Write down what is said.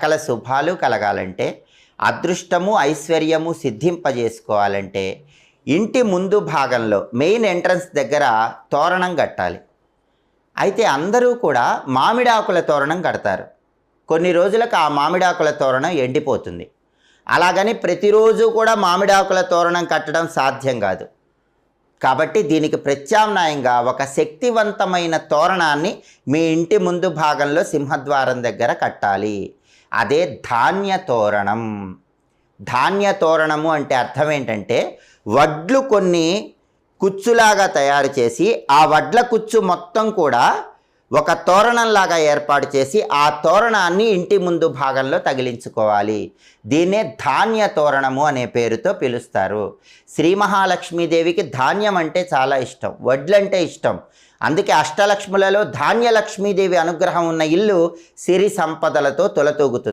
సకల శుభాలు కలగాలంటే, అదృష్టము ఐశ్వర్యము సిద్ధింపజేసుకోవాలంటే ఇంటి ముందు భాగంలో మెయిన్ ఎంట్రన్స్ దగ్గర తోరణం కట్టాలి. అయితే అందరూ కూడా మామిడాకుల తోరణం కడతారు. కొన్ని రోజులకు ఆ మామిడాకుల తోరణం ఎండిపోతుంది. అలాగని ప్రతిరోజు కూడా మామిడాకుల తోరణం కట్టడం సాధ్యం కాదు. కాబట్టి దీనికి ప్రత్యామ్నాయంగా ఒక శక్తివంతమైన తోరణాన్ని మీ ఇంటి ముందు భాగంలో సింహద్వారం దగ్గర కట్టాలి. అదే ధాన్య తోరణం. ధాన్య తోరణము అంటే అర్థం ఏంటంటే, వడ్లు కొన్ని కుచ్చులాగా తయారు చేసి ఆ వడ్ల కుచ్చు మొత్తం కూడా ఒక తోరణంలాగా ఏర్పాటు చేసి ఆ తోరణాన్ని ఇంటి ముందు భాగంలో తగిలించుకోవాలి. దీన్నే ధాన్య తోరణము అనే పేరుతో పిలుస్తారు. శ్రీ మహాలక్ష్మీదేవికి ధాన్యం అంటే చాలా ఇష్టం, వడ్లంటే ఇష్టం. అందుకే అష్టలక్ష్ములలో ధాన్యలక్ష్మీదేవి అనుగ్రహం ఉన్న ఇల్లు సిరి సంపదలతో తొలతూగుతుంది.